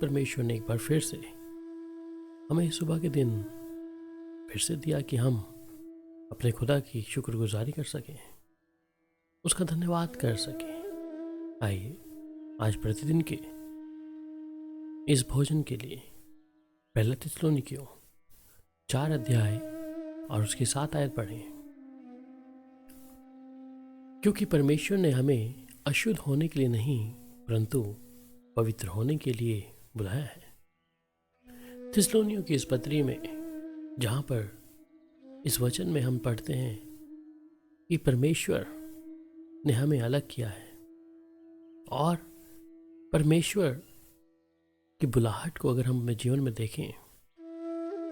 परमेश्वर ने एक बार फिर से हमें सुबह के दिन फिर से दिया कि हम अपने खुदा की शुक्रगुजारी कर सकें, उसका धन्यवाद कर सकें। आइए आज प्रतिदिन के इस भोजन के लिए पहला थिस्सलुनीकियों 4 अध्याय और उसकी 7 आयत पढ़ें। क्योंकि परमेश्वर ने हमें अशुद्ध होने के लिए नहीं परंतु पवित्र होने के लिए बुलाया है। थिस्सलुनियों की इस पत्री में जहाँ पर इस वचन में हम पढ़ते हैं कि परमेश्वर ने हमें अलग किया है और परमेश्वर की बुलाहट को अगर हम अपने जीवन में देखें,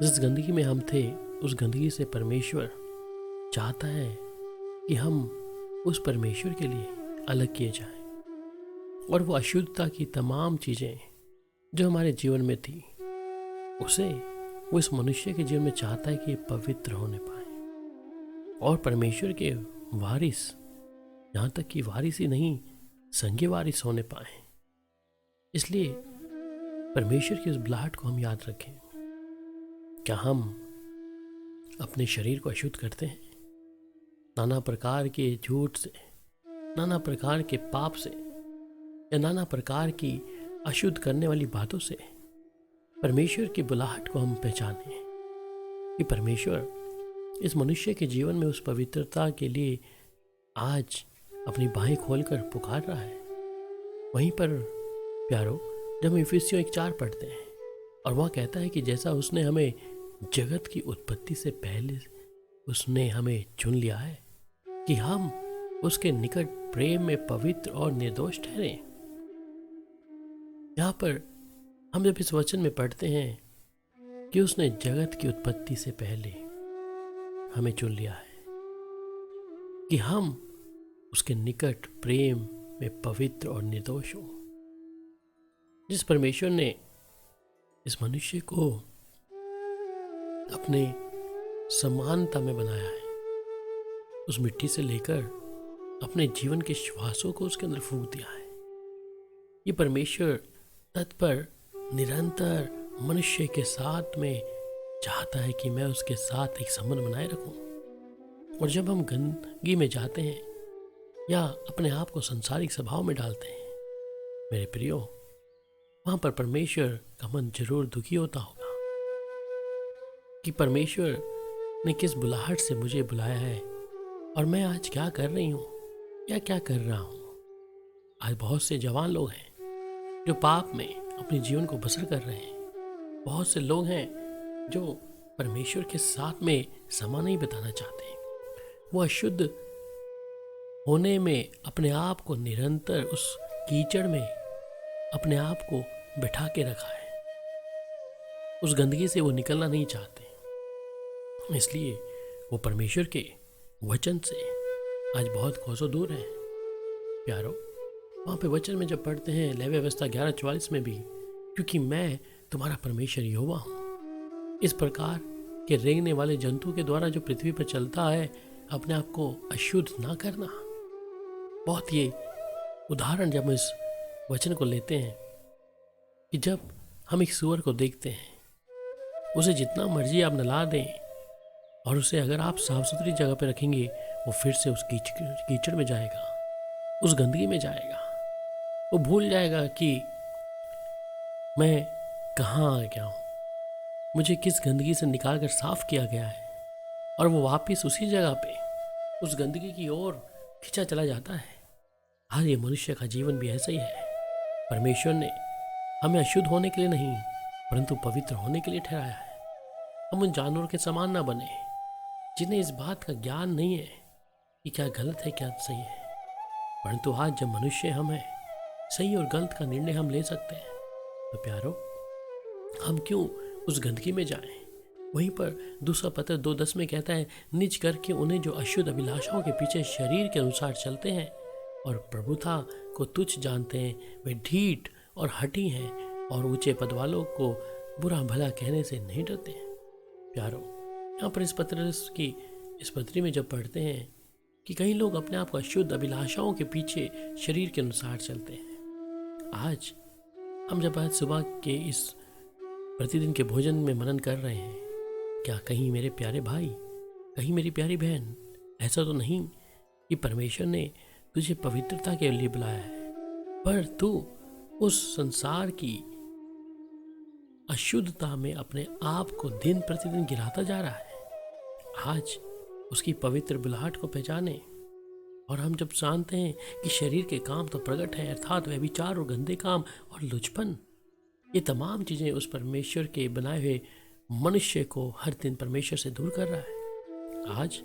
जिस गंदगी में हम थे उस गंदगी से परमेश्वर चाहता है कि हम उस परमेश्वर के लिए अलग किए जाएं और वो अशुद्धता की तमाम चीज़ें जो हमारे जीवन में थी उसे वो इस मनुष्य के जीवन में चाहता है कि पवित्र होने पाए और परमेश्वर के वारिस, यहाँ तक कि वारिस ही नहीं संगे वारिस होने पाए। इसलिए परमेश्वर की उस बुलाहट को हम याद रखें। क्या हम अपने शरीर को अशुद्ध करते हैं नाना प्रकार के झूठ से, नाना प्रकार के पाप से या नाना प्रकार की अशुद्ध करने वाली बातों से? परमेश्वर की बुलाहट को हम पहचानें कि परमेश्वर इस मनुष्य के जीवन में उस पवित्रता के लिए आज अपनी बाहें खोलकर पुकार रहा है। वहीं पर प्यारो, जब हम इफिसियों 1:4 पढ़ते हैं और वह कहता है कि जैसा उसने हमें जगत की उत्पत्ति से पहले उसने हमें चुन लिया है कि हम उसके निकट प्रेम में पवित्र और निर्दोष ठहरे। यहाँ पर हम जब इस वचन में पढ़ते हैं कि उसने जगत की उत्पत्ति से पहले हमें चुन लिया है कि हम उसके निकट प्रेम में पवित्र और निर्दोष हो। जिस परमेश्वर ने इस मनुष्य को अपने समानता में बनाया है, उस मिट्टी से लेकर अपने जीवन के श्वासों को उसके अंदर फूंक दिया है। ये परमेश्वर तत्पर निरंतर मनुष्य के साथ में चाहता है कि मैं उसके साथ एक संबंध बनाए रखूं। और जब हम गंदगी में जाते हैं या अपने आप को संसारिक स्वभाव में डालते हैं, मेरे प्रियो, वहां पर परमेश्वर का मन जरूर दुखी होता होगा कि परमेश्वर ने किस बुलाहट से मुझे बुलाया है और मैं आज क्या कर रही हूँ या क्या कर रहा हूँ। आज बहुत से जवान लोग हैं जो पाप में अपने जीवन को बसर कर रहे हैं। बहुत से लोग हैं जो परमेश्वर के साथ में समय नहीं बिताना चाहते। वो अशुद्ध होने में अपने आप को निरंतर उस कीचड़ में अपने आप को बिठा के रखा है। उस गंदगी से वो निकलना नहीं चाहते, इसलिए वो परमेश्वर के वचन से आज बहुत कोसों दूर है। प्यारो, वहाँ पे वचन में जब पढ़ते हैं लेवी अवस्था 11:44 में भी, क्योंकि मैं तुम्हारा परमेश्वर यहोवा हूँ। इस प्रकार के रेंगने वाले जंतु के द्वारा जो पृथ्वी पर चलता है, अपने आप को अशुद्ध ना करना। बहुत ये उदाहरण जब हम इस वचन को लेते हैं कि जब हम एक सूअर को देखते हैं, उसे जितना मर्जी आप नला दें और उसे अगर आप साफ सुथरी जगह पर रखेंगे, वो फिर से उस कीचड़ में जाएगा, उस गंदगी में जाएगा। वो भूल जाएगा कि मैं कहाँ आ गया हूँ, मुझे किस गंदगी से निकाल कर साफ किया गया है, और वो वापस उसी जगह पे उस गंदगी की ओर खिंचा चला जाता है। हर ये मनुष्य का जीवन भी ऐसा ही है। परमेश्वर ने हमें अशुद्ध होने के लिए नहीं परंतु पवित्र होने के लिए ठहराया है। हम उन जानवरों के समान ना बने जिन्हें इस बात का ज्ञान नहीं है कि क्या गलत है क्या सही है, परंतु आज जब मनुष्य हम हैं, सही और गलत का निर्णय हम ले सकते हैं। तो प्यारो, हम क्यों उस गंदगी में जाएं? वहीं पर दूसरा पत्र 2:10 में कहता है, निज करके उन्हें जो अशुद्ध अभिलाषाओं के पीछे शरीर के अनुसार चलते हैं और प्रभुता को तुच्छ जानते हैं, वे ढीठ और हठी हैं और ऊंचे पद वालों को बुरा भला कहने से नहीं डरते हैं। प्यारो, यहाँ पर इस पत्री में जब पढ़ते हैं कि कई लोग अपने आप को अशुद्ध अभिलाषाओं के पीछे शरीर के अनुसार चलते हैं, आज हम जब आज सुबह के इस प्रतिदिन के भोजन में मनन कर रहे हैं, क्या कहीं मेरे प्यारे भाई, कहीं मेरी प्यारी बहन, ऐसा तो नहीं कि परमेश्वर ने तुझे पवित्रता के लिए बुलाया है, पर तू उस संसार की अशुद्धता में अपने आप को दिन प्रतिदिन गिराता जा रहा है। आज उसकी पवित्र बुलाहट को पहचाने। और हम जब जानते हैं कि शरीर के काम तो प्रकट है, अर्थात व्यभिचार और गंदे काम और लुचपन, ये तमाम चीज़ें उस परमेश्वर के बनाए हुए मनुष्य को हर दिन परमेश्वर से दूर कर रहा है। आज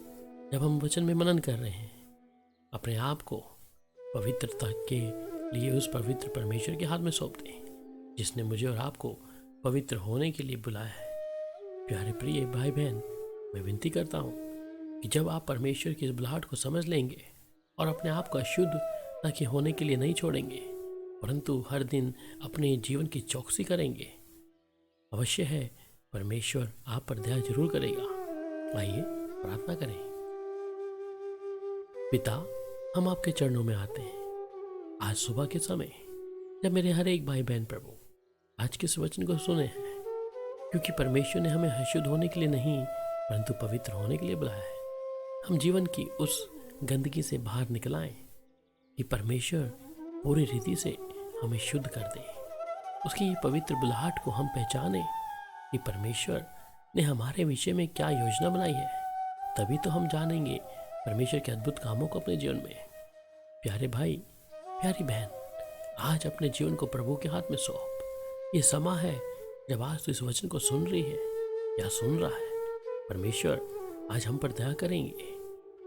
जब हम वचन में मनन कर रहे हैं, अपने आप को पवित्रता के लिए उस पवित्र परमेश्वर के हाथ में सौंप दें, जिसने मुझे और आपको पवित्र होने के लिए बुलाया है। प्यारे प्रिय भाई बहन, मैं विनती करता हूँ कि जब आप परमेश्वर की इस बुलाहट को समझ लेंगे और अपने आप को अशुद्ध ताकि होने के लिए नहीं छोड़ेंगे, परंतु हर दिन अपने जीवन की चौकसी करेंगे, अवश्य है परमेश्वर आप पर दया जरूर करेगा। आइए प्रार्थना करें। पिता, हम आपके चरणों में आते हैं आज सुबह के समय, जब मेरे हर एक भाई बहन प्रभु आज के इस वचन को सुने हैं, क्योंकि परमेश्वर ने हमें अशुद्ध होने के लिए नहीं परंतु पवित्र होने के लिए बुलाया है। हम जीवन की उस गंदगी से बाहर निकल आए कि परमेश्वर पूरी रीति से हमें शुद्ध कर दे। उसकी ये पवित्र बुलाहट को हम पहचाने कि परमेश्वर ने हमारे विषय में क्या योजना बनाई है, तभी तो हम जानेंगे परमेश्वर के अद्भुत कामों को अपने जीवन में। प्यारे भाई, प्यारी बहन, आज अपने जीवन को प्रभु के हाथ में सौंप। ये समय है जब आज तो इस वचन को सुन रही है या सुन रहा है, परमेश्वर आज हम पर दया करेंगे।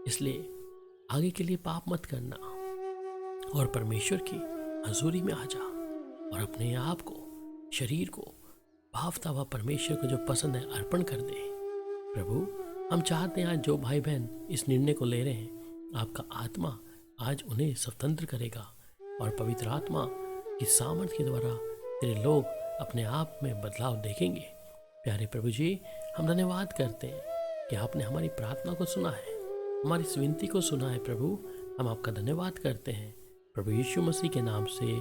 इसलिए आगे के लिए पाप मत करना और परमेश्वर की हजूरी में आ जा और अपने आप को, शरीर को भावता हुआ परमेश्वर को जो पसंद है अर्पण कर दे। प्रभु, हम चाहते हैं आज जो भाई बहन इस निर्णय को ले रहे हैं, आपका आत्मा आज उन्हें स्वतंत्र करेगा और पवित्र आत्मा की सामर्थ्य के द्वारा तेरे लोग अपने आप में बदलाव देखेंगे। प्यारे प्रभु जी, हम धन्यवाद करते हैं कि आपने हमारी प्रार्थना को सुना है, हमारी इस विनती को सुना है। प्रभु, हम आपका धन्यवाद करते हैं प्रभु यीशु मसीह के नाम से,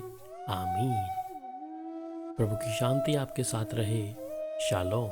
आमीन। प्रभु की शांति आपके साथ रहे। शालोम।